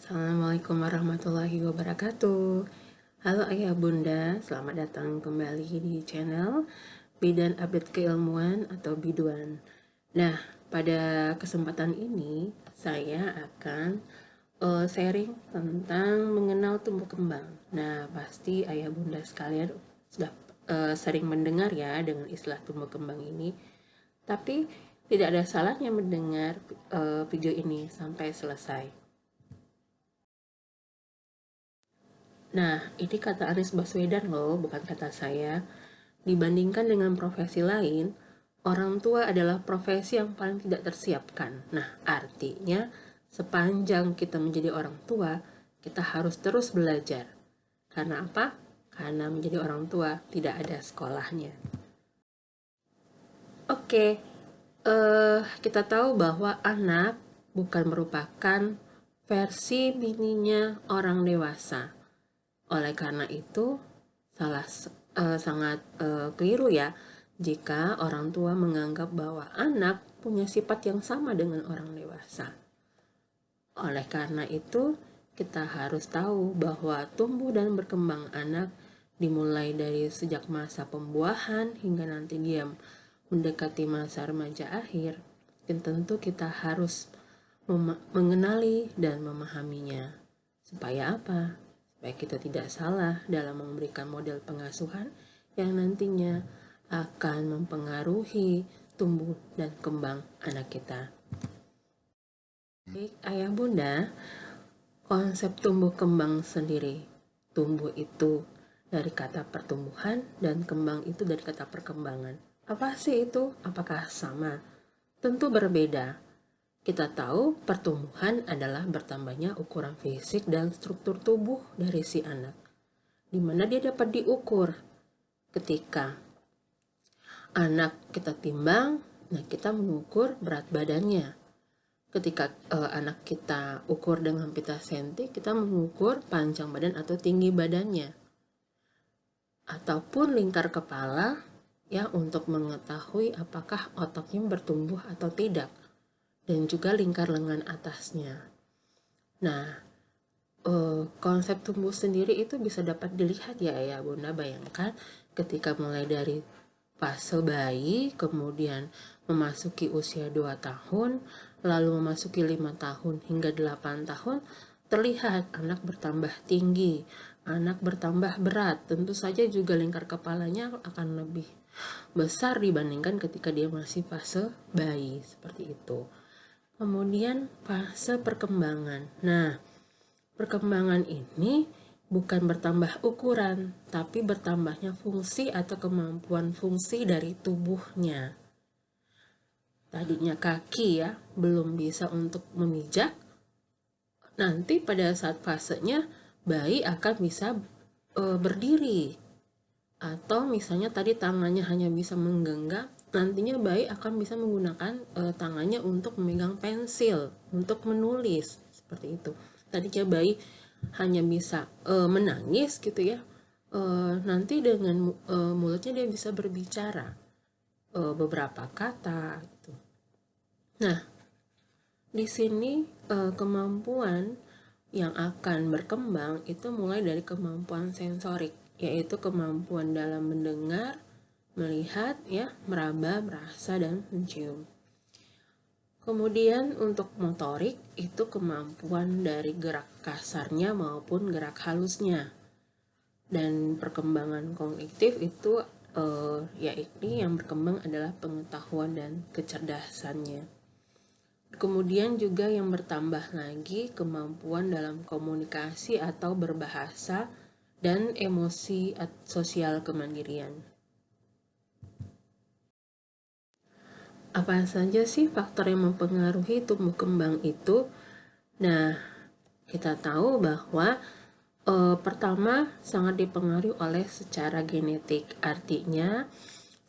Assalamualaikum warahmatullahi wabarakatuh. Halo ayah bunda, selamat datang kembali di channel Bidan Update Keilmuan atau Biduan. Nah, pada kesempatan ini saya akan sharing tentang mengenal tumbuh kembang. Nah, pasti ayah bunda sekalian sudah sering mendengar ya dengan istilah tumbuh kembang ini. Tapi tidak ada salahnya mendengar video ini sampai selesai. Nah, ini kata Anies Baswedan loh, bukan kata saya. Dibandingkan dengan profesi lain, orang tua adalah profesi yang paling tidak tersiapkan. Nah, artinya sepanjang kita menjadi orang tua, kita harus terus belajar. Karena apa? Karena menjadi orang tua tidak ada sekolahnya. Oke, kita tahu bahwa anak bukan merupakan versi mininya orang dewasa. Oleh karena itu, sangat keliru ya jika orang tua menganggap bahwa anak punya sifat yang sama dengan orang dewasa. Oleh karena itu, kita harus tahu bahwa tumbuh dan berkembang anak dimulai dari sejak masa pembuahan hingga nanti dia mendekati masa remaja akhir. Dan tentu kita harus mengenali dan memahaminya. Supaya apa? Supaya kita tidak salah dalam memberikan model pengasuhan yang nantinya akan mempengaruhi tumbuh dan kembang anak kita. Baik, ayah bunda, konsep tumbuh kembang sendiri. Tumbuh itu dari kata pertumbuhan dan kembang itu dari kata perkembangan. Apa sih itu? Apakah sama? Tentu berbeda. Kita tahu pertumbuhan adalah bertambahnya ukuran fisik dan struktur tubuh dari si anak, di mana dia dapat diukur ketika anak kita timbang, nah kita mengukur berat badannya. Ketika anak kita ukur dengan pita senti, kita mengukur panjang badan atau tinggi badannya. Ataupun lingkar kepala ya untuk mengetahui apakah ototnya bertumbuh atau tidak. Dan juga lingkar lengan atasnya. Nah, konsep tumbuh sendiri itu bisa dapat dilihat ya bunda. Bayangkan ketika mulai dari fase bayi, kemudian memasuki usia 2 tahun, lalu memasuki 5 tahun hingga 8 tahun, terlihat anak bertambah tinggi, anak bertambah berat. Tentu saja juga lingkar kepalanya akan lebih besar dibandingkan ketika dia masih fase bayi, seperti itu. Kemudian fase perkembangan. Nah, perkembangan ini bukan bertambah ukuran, tapi bertambahnya fungsi atau kemampuan fungsi dari tubuhnya. Tadinya kaki ya, belum bisa untuk memijak. Nanti pada saat fasenya, bayi akan bisa berdiri. Atau misalnya tadi tangannya hanya bisa menggenggam, nantinya bayi akan bisa menggunakan tangannya untuk memegang pensil, untuk menulis, seperti itu. Tadinya bayi hanya bisa menangis gitu ya, nanti dengan mulutnya dia bisa berbicara beberapa kata gitu. Nah, di sini kemampuan yang akan berkembang itu mulai dari kemampuan sensorik, yaitu kemampuan dalam mendengar, melihat, ya, meraba, merasa, dan mencium. Kemudian untuk motorik itu kemampuan dari gerak kasarnya maupun gerak halusnya. Dan perkembangan kognitif itu yaitu yang berkembang adalah pengetahuan dan kecerdasannya. Kemudian juga yang bertambah lagi kemampuan dalam komunikasi atau berbahasa dan emosi sosial kemandirian. Apa saja sih faktor yang mempengaruhi tumbuh kembang itu? Nah, kita tahu bahwa pertama sangat dipengaruhi oleh secara genetik. Artinya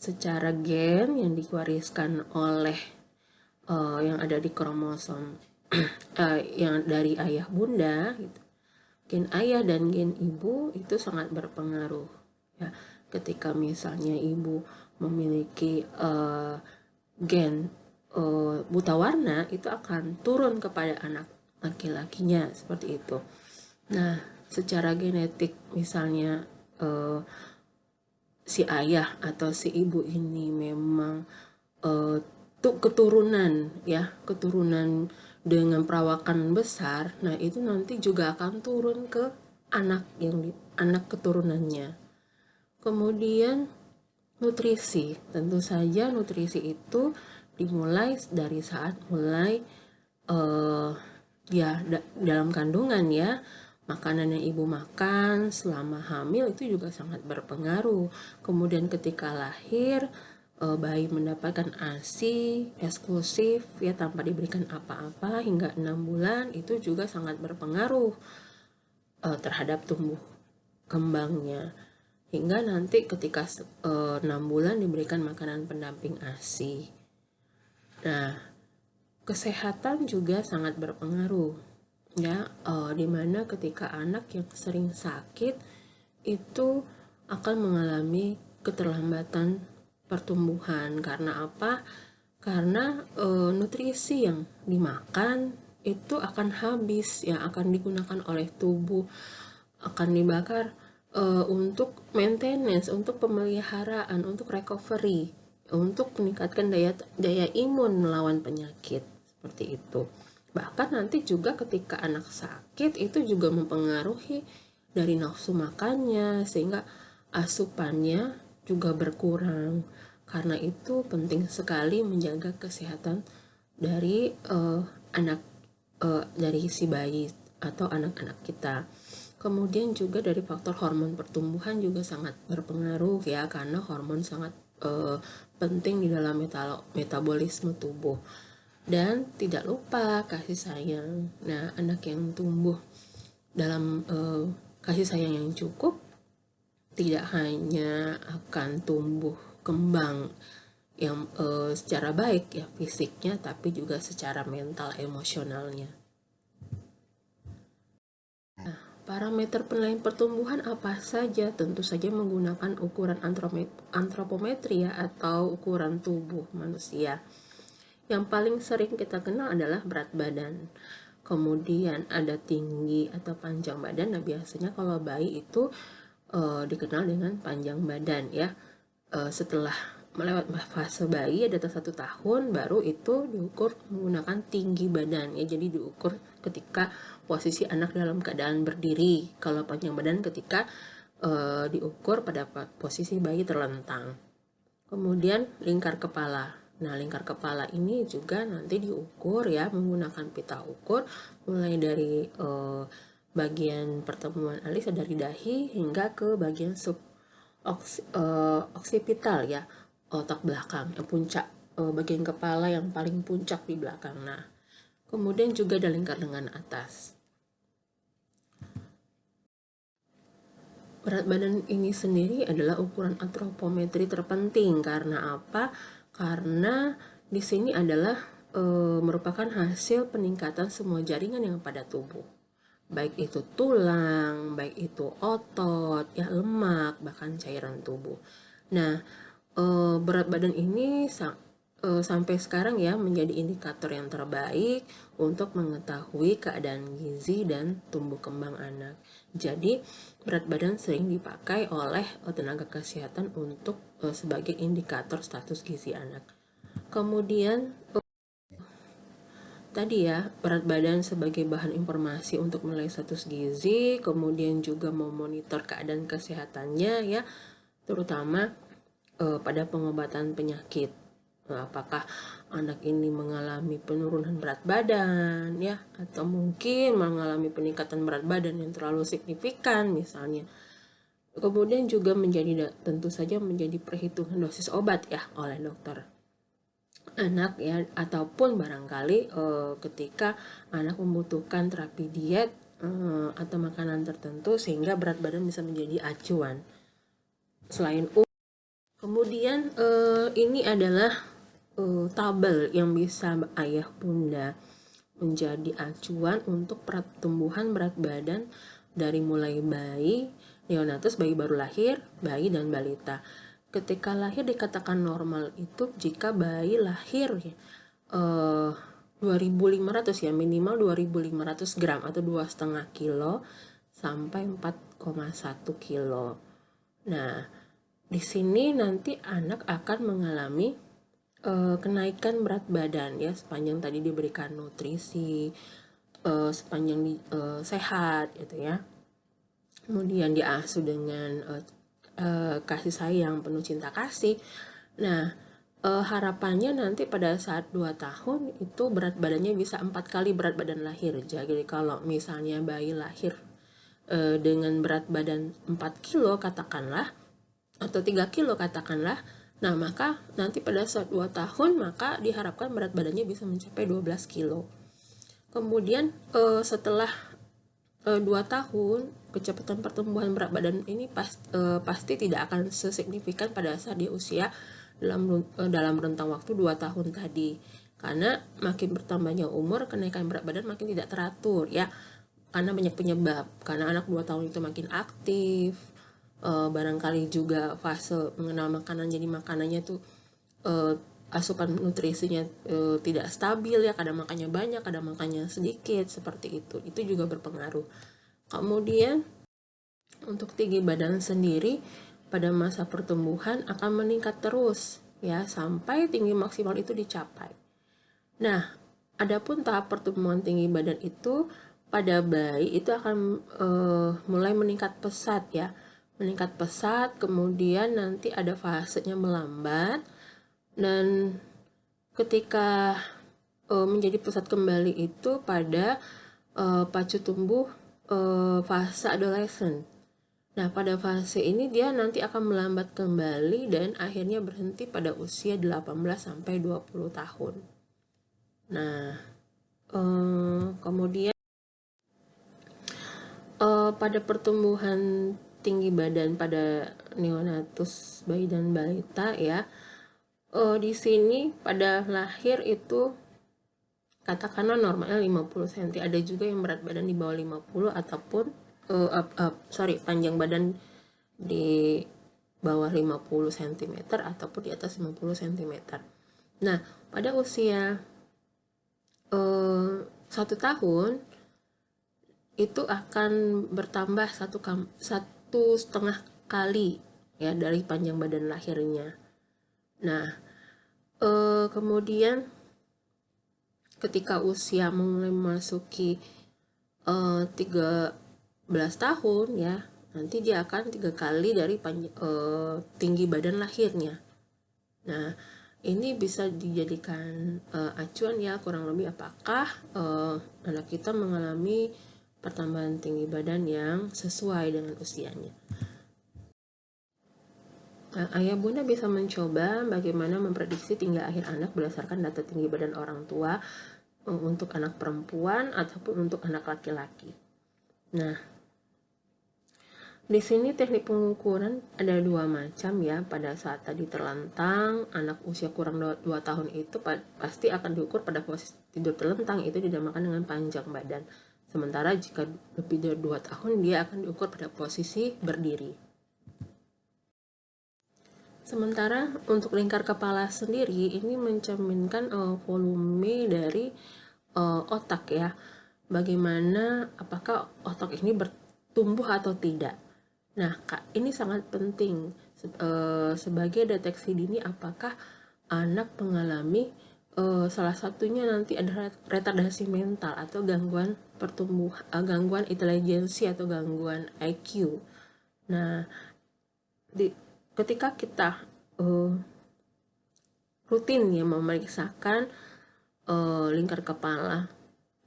secara gen yang diwariskan oleh yang ada di kromosom yang dari ayah bunda gitu. Gen ayah dan gen ibu itu sangat berpengaruh ya. Ketika misalnya ibu memiliki gen buta warna, itu akan turun kepada anak laki-lakinya, seperti itu. Nah, secara genetik misalnya si ayah atau si ibu ini memang keturunan ya, keturunan dengan perawakan besar, nah itu nanti juga akan turun ke anak keturunannya. Kemudian nutrisi, tentu saja nutrisi itu dimulai dari saat mulai ya dalam kandungan ya. Makanan yang ibu makan selama hamil itu juga sangat berpengaruh. Kemudian ketika lahir, bayi mendapatkan ASI eksklusif ya tanpa diberikan apa-apa hingga 6 bulan, itu juga sangat berpengaruh terhadap tumbuh kembangnya. Hingga nanti ketika 6 bulan diberikan makanan pendamping ASI. Nah, kesehatan juga sangat berpengaruh ya, dimana ketika anak yang sering sakit itu akan mengalami keterlambatan pertumbuhan. Karena apa? Karena nutrisi yang dimakan itu akan habis, yang akan digunakan oleh tubuh, akan dibakar untuk maintenance, untuk pemeliharaan, untuk recovery, untuk meningkatkan daya imun melawan penyakit, seperti itu. Bahkan nanti juga ketika anak sakit itu juga mempengaruhi dari nafsu makannya, sehingga asupannya juga berkurang. Karena itu penting sekali menjaga kesehatan dari dari si bayi atau anak-anak kita. Kemudian juga dari faktor hormon pertumbuhan juga sangat berpengaruh ya, karena hormon sangat penting di dalam metabolisme tubuh. Dan tidak lupa kasih sayang. Nah, anak yang tumbuh dalam kasih sayang yang cukup tidak hanya akan tumbuh kembang yang secara baik ya fisiknya, tapi juga secara mental emosionalnya. Nah, parameter penilaian pertumbuhan apa saja? Tentu saja menggunakan ukuran antropometri ya, atau ukuran tubuh manusia. Yang paling sering kita kenal adalah berat badan. Kemudian ada tinggi atau panjang badan. Nah, biasanya kalau bayi itu dikenal dengan panjang badan ya. Setelah melewat fase bayi di atas 1 tahun, baru itu diukur menggunakan tinggi badan ya. Jadi diukur ketika posisi anak dalam keadaan berdiri. Kalau panjang badan ketika diukur pada posisi bayi terlentang. Kemudian lingkar kepala. Nah, lingkar kepala ini juga nanti diukur ya menggunakan pita ukur, mulai dari bagian pertemuan alis dari dahi hingga ke bagian oksipital ya, otak belakang, puncak bagian kepala yang paling puncak di belakang. Nah, kemudian juga ada lingkar lengan atas. Berat badan ini sendiri adalah ukuran antropometri terpenting. Karena apa? Karena di sini adalah merupakan hasil peningkatan semua jaringan yang pada tubuh. Baik itu tulang, baik itu otot, ya lemak, bahkan cairan tubuh. Nah, berat badan ini sampai sekarang ya menjadi indikator yang terbaik untuk mengetahui keadaan gizi dan tumbuh kembang anak. Jadi berat badan sering dipakai oleh tenaga kesehatan untuk sebagai indikator status gizi anak. Kemudian tadi ya, berat badan sebagai bahan informasi untuk menilai status gizi, kemudian juga memonitor keadaan kesehatannya ya, terutama pada pengobatan penyakit. Apakah anak ini mengalami penurunan berat badan ya, atau mungkin mengalami peningkatan berat badan yang terlalu signifikan misalnya. Kemudian juga tentu saja menjadi perhitungan dosis obat ya oleh dokter anak ya, ataupun barangkali ketika anak membutuhkan terapi diet atau makanan tertentu sehingga berat badan bisa menjadi acuan. Selain kemudian ini adalah tabel yang bisa ayah bunda menjadi acuan untuk pertumbuhan berat badan dari mulai bayi, neonatus, bayi baru lahir, bayi dan balita. Ketika lahir dikatakan normal itu jika bayi lahir 2.500 ya, minimal 2.500 gram atau 2,5 kilo sampai 4,1 kilo. Nah, di sini nanti anak akan mengalami kenaikan berat badan ya, sepanjang tadi diberikan nutrisi, sepanjang sehat gitu ya. Kemudian diasuh dengan kasih sayang, penuh cinta kasih. Nah, harapannya nanti pada saat 2 tahun itu berat badannya bisa 4 kali berat badan lahir. Jadi kalau misalnya bayi lahir dengan berat badan 4 kilo katakanlah, atau 3 kilo katakanlah, nah maka nanti pada saat 2 tahun maka diharapkan berat badannya bisa mencapai 12 kilo. Kemudian setelah 2 tahun, kecepatan pertumbuhan berat badan ini pasti tidak akan sesignifikan pada saat di usia dalam rentang waktu 2 tahun tadi. Karena makin bertambahnya umur, kenaikan berat badan makin tidak teratur ya. Karena banyak penyebab. Karena anak 2 tahun itu makin aktif, barangkali juga fase mengenal makanan, jadi makanannya tuh asupan nutrisinya tidak stabil ya, kadang makannya banyak, kadang makannya sedikit, seperti itu juga berpengaruh. Kemudian untuk tinggi badan sendiri pada masa pertumbuhan akan meningkat terus ya sampai tinggi maksimal itu dicapai. Nah, adapun tahap pertumbuhan tinggi badan itu pada bayi itu akan mulai meningkat pesat ya, meningkat pesat, kemudian nanti ada fasenya melambat, dan ketika menjadi pesat kembali itu pada pacu tumbuh fase adolescent. Nah, pada fase ini dia nanti akan melambat kembali dan akhirnya berhenti pada usia 18-20 tahun. Nah, kemudian pada pertumbuhan tinggi badan pada neonatus, bayi dan balita ya, di sini pada lahir itu katakanlah normalnya 50 cm. Ada juga yang berat badan di bawah 50 ataupun panjang badan di bawah 50 cm ataupun di atas 50 cm. Nah, pada usia 1 tahun itu akan bertambah 1,5 kali ya dari panjang badan lahirnya. Nah, kemudian ketika usia mulai memasuki 13 tahun ya, nanti dia akan 3 kali dari tinggi badan lahirnya. Nah, ini bisa dijadikan acuan ya, kurang lebih apakah anak kita mengalami pertambahan tinggi badan yang sesuai dengan usianya. Nah, ayah bunda bisa mencoba bagaimana memprediksi tinggi akhir anak berdasarkan data tinggi badan orang tua untuk anak perempuan ataupun untuk anak laki-laki. Nah, di sini teknik pengukuran ada 2 macam ya. Pada saat tadi terlentang, anak usia kurang 2 tahun itu pasti akan diukur pada posisi tidur terlentang, itu dinamakan dengan panjang badan. Sementara jika lebih dari 2 tahun, dia akan diukur pada posisi berdiri. Sementara untuk lingkar kepala sendiri ini mencerminkan volume dari otak ya. Bagaimana apakah otak ini bertumbuh atau tidak. Nah, ini sangat penting sebagai deteksi dini apakah anak mengalami salah satunya nanti ada retardasi mental atau gangguan gangguan intelijensi atau gangguan IQ. Nah, ketika kita rutin ya memeriksakan lingkar kepala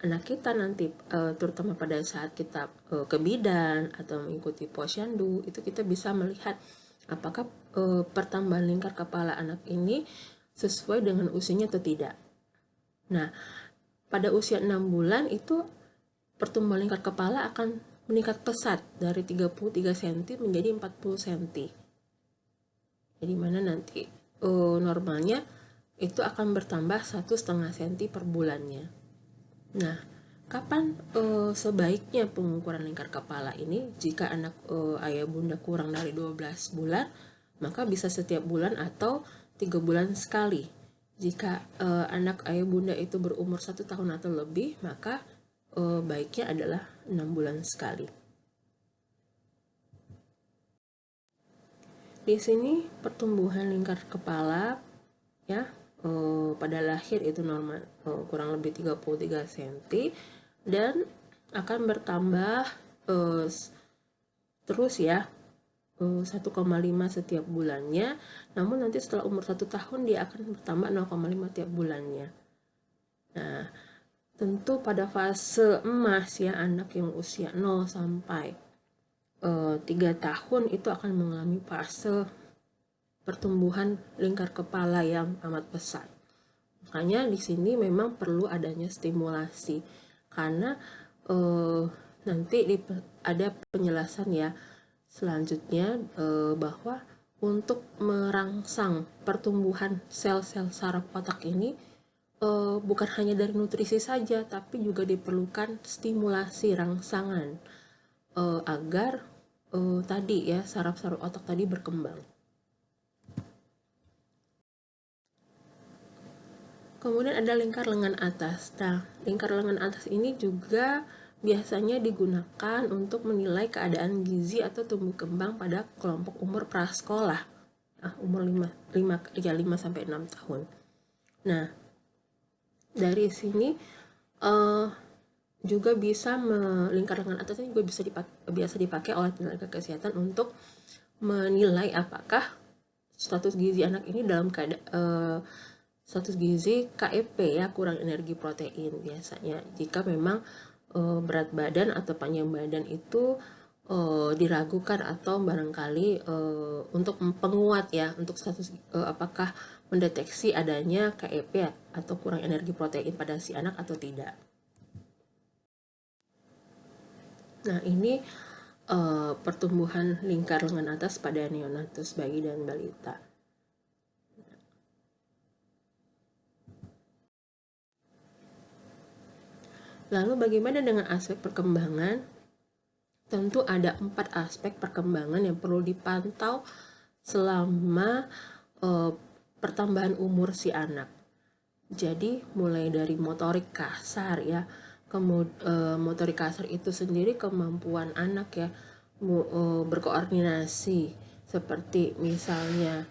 anak kita nanti, terutama pada saat kita ke bidan atau mengikuti posyandu, itu kita bisa melihat apakah pertambahan lingkar kepala anak ini sesuai dengan usianya atau tidak. Nah, pada usia 6 bulan itu pertumbuhan lingkar kepala akan meningkat pesat dari 33 cm menjadi 40 cm. Jadi mana nanti normalnya itu akan bertambah 1,5 cm per bulannya. Nah, kapan sebaiknya pengukuran lingkar kepala ini? Jika anak ayah bunda kurang dari 12 bulan, maka bisa setiap bulan atau 3 bulan sekali. Jika anak ayah bunda itu berumur 1 tahun atau lebih, maka baiknya adalah 6 bulan sekali. Di sini pertumbuhan lingkar kepala ya pada lahir itu normal kurang lebih 33 cm dan akan bertambah terus ya 1,5 setiap bulannya. Namun nanti setelah umur 1 tahun dia akan bertambah 0,5 tiap bulannya. Nah, tentu pada fase emas ya, anak yang usia 0 sampai 3 tahun itu akan mengalami fase pertumbuhan lingkar kepala yang amat besar. Makanya di sini memang perlu adanya stimulasi karena nanti ada penjelasan ya selanjutnya bahwa untuk merangsang pertumbuhan sel-sel saraf otak ini bukan hanya dari nutrisi saja, tapi juga diperlukan stimulasi rangsangan agar tadi ya saraf-saraf otak tadi berkembang. Kemudian ada lingkar lengan atas. Nah, lingkar lengan atas ini juga biasanya digunakan untuk menilai keadaan gizi atau tumbuh kembang pada kelompok umur prasekolah. Umur 5 sampai 6 tahun. Nah, dari sini juga bisa lingkar lengan atas ini juga biasa dipakai oleh tenaga kesehatan untuk menilai apakah status gizi anak ini dalam keadaan status gizi KEP ya, kurang energi protein biasanya. Jika memang berat badan atau panjang badan itu diragukan atau barangkali untuk penguat ya, untuk status apakah mendeteksi adanya KEP atau kurang energi protein pada si anak atau tidak. Nah, ini pertumbuhan lingkar lengan atas pada neonatus, bayi dan balita. Lalu bagaimana dengan aspek perkembangan? Tentu ada 4 aspek perkembangan yang perlu dipantau selama pertambahan umur si anak. Jadi mulai dari motorik kasar ya, motorik kasar itu sendiri kemampuan anak ya berkoordinasi seperti misalnya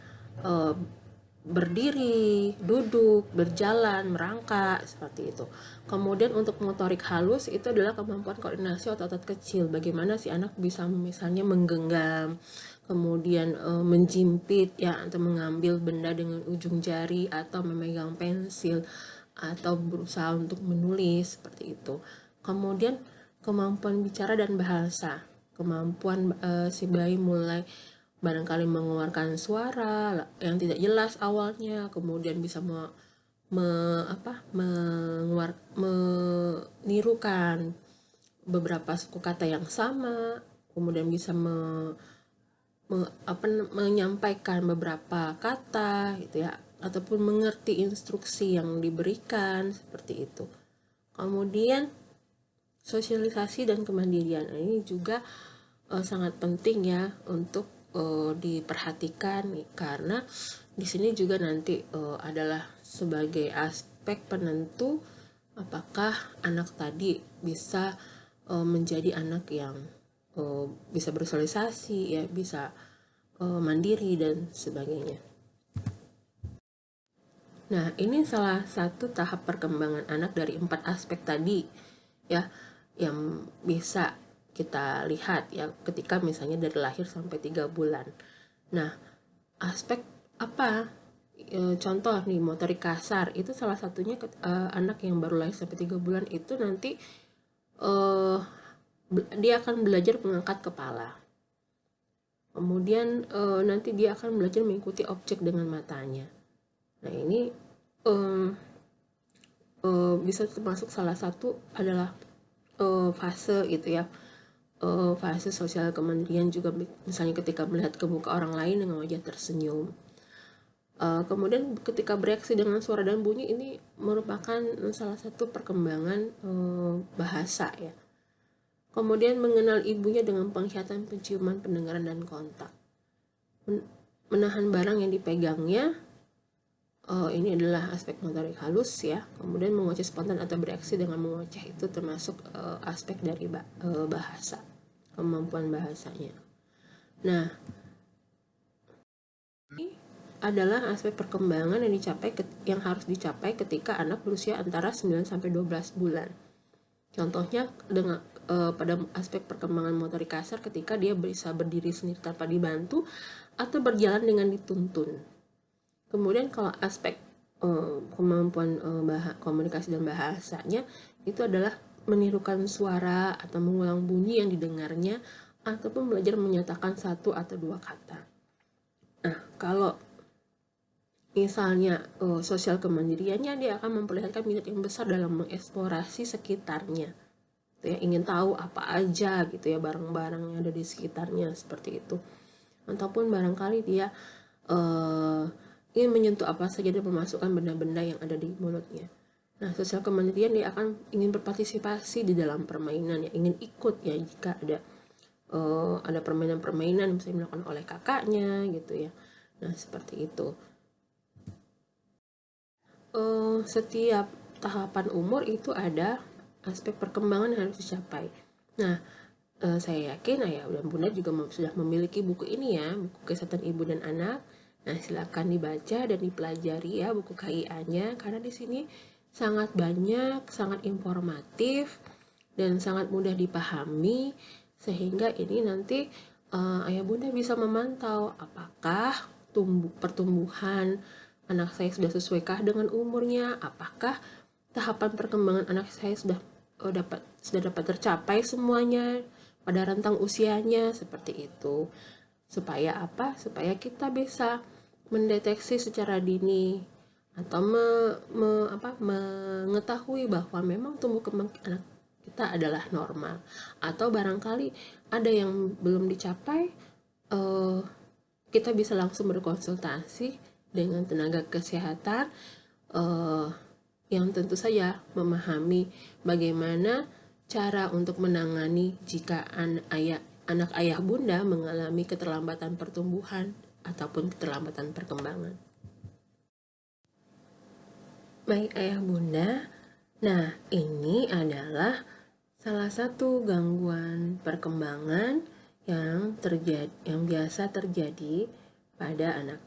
berdiri, duduk, berjalan, merangkak, seperti itu. Kemudian untuk motorik halus itu adalah kemampuan koordinasi otot-otot kecil. Bagaimana si anak bisa misalnya menggenggam, kemudian menjimpit ya, atau mengambil benda dengan ujung jari, atau memegang pensil, atau berusaha untuk menulis, seperti itu. Kemudian kemampuan bicara dan bahasa. Kemampuan si bayi mulai barangkali mengeluarkan suara yang tidak jelas awalnya, kemudian bisa menirukan beberapa suku kata yang sama, kemudian bisa menyampaikan beberapa kata gitu ya, ataupun mengerti instruksi yang diberikan, seperti itu. Kemudian sosialisasi dan kemandirian ini juga sangat penting ya untuk diperhatikan karena di sini juga nanti adalah sebagai aspek penentu apakah anak tadi bisa menjadi anak yang bisa bersosialisasi ya, bisa mandiri dan sebagainya. Nah, ini salah satu tahap perkembangan anak dari 4 aspek tadi ya, yang bisa kita lihat ya ketika misalnya dari lahir sampai 3 bulan. Nah, aspek apa? Contoh nih, motorik kasar itu salah satunya anak yang baru lahir sampai 3 bulan itu nanti dia akan belajar mengangkat kepala. Kemudian nanti dia akan belajar mengikuti objek dengan matanya. Nah, ini bisa termasuk salah satu adalah fase gitu ya, fase sosial kemandirian juga, misalnya ketika melihat ke muka orang lain dengan wajah tersenyum. Kemudian ketika bereaksi dengan suara dan bunyi, ini merupakan salah satu perkembangan bahasa ya. Kemudian mengenal ibunya dengan penglihatan, penciuman, pendengaran, dan kontak. Menahan barang yang dipegangnya, Ini adalah aspek motorik halus ya. Kemudian mengoceh spontan atau bereaksi dengan mengoceh itu termasuk aspek dari bahasa, kemampuan bahasanya. Nah, ini adalah aspek perkembangan yang harus dicapai ketika anak berusia antara 9 sampai 12 bulan. Contohnya dengan pada aspek perkembangan motorik kasar ketika dia bisa berdiri sendiri tanpa dibantu atau berjalan dengan dituntun. Kemudian kalau aspek kemampuan komunikasi dan bahasanya itu adalah menirukan suara atau mengulang bunyi yang didengarnya ataupun belajar menyatakan satu atau dua kata. Nah, kalau misalnya sosial kemandiriannya, dia akan memperlihatkan minat yang besar dalam mengeksplorasi sekitarnya. Ya, ingin tahu apa aja gitu ya barang-barang yang ada di sekitarnya seperti itu. Ataupun barangkali dia ingin menyentuh apa saja dan memasukkan benda-benda yang ada di mulutnya. Nah, sosial kemandirian dia akan ingin berpartisipasi di dalam permainan, ya ingin ikut ya jika ada permainan-permainan misalnya dilakukan oleh kakaknya gitu ya. Nah, seperti itu. Setiap tahapan umur itu ada aspek perkembangan yang harus dicapai. Nah, saya yakin ayah dan bunda juga sudah memiliki buku ini ya, buku Kesehatan Ibu dan Anak. Nah, silakan dibaca dan dipelajari ya buku KIA-nya, karena di sini sangat banyak, sangat informatif, dan sangat mudah dipahami, sehingga ini nanti ayah bunda bisa memantau apakah pertumbuhan anak saya sudah sesuaikah dengan umurnya, apakah tahapan perkembangan anak saya sudah dapat tercapai semuanya pada rentang usianya, seperti itu. Supaya apa? Supaya kita bisa mendeteksi secara dini atau mengetahui bahwa memang tumbuh kembang anak kita adalah normal, atau barangkali ada yang belum dicapai, kita bisa langsung berkonsultasi dengan tenaga kesehatan yang tentu saja memahami bagaimana cara untuk menangani jika anak ayah bunda mengalami keterlambatan pertumbuhan ataupun keterlambatan perkembangan. Baik ayah bunda, nah ini adalah salah satu gangguan perkembangan yang biasa terjadi pada anak.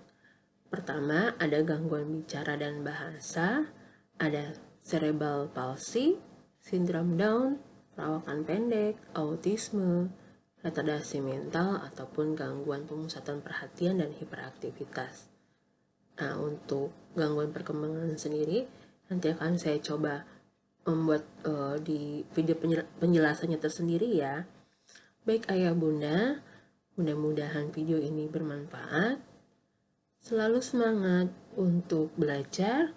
Pertama, ada gangguan bicara dan bahasa, ada cerebral palsy, sindrom Down, perawakan pendek, autisme, retardasi mental, ataupun gangguan pemusatan perhatian dan hiperaktivitas. Nah, untuk gangguan perkembangan sendiri, nanti akan saya coba membuat di video penjelasannya tersendiri ya. Baik ayah bunda, mudah-mudahan video ini bermanfaat. Selalu semangat untuk belajar,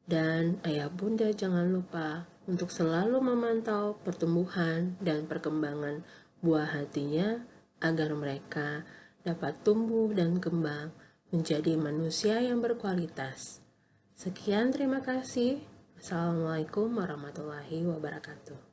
dan ayah bunda jangan lupa untuk selalu memantau pertumbuhan dan perkembangan buah hatinya agar mereka dapat tumbuh dan kembang menjadi manusia yang berkualitas. Sekian, terima kasih. Assalamualaikum warahmatullahi wabarakatuh.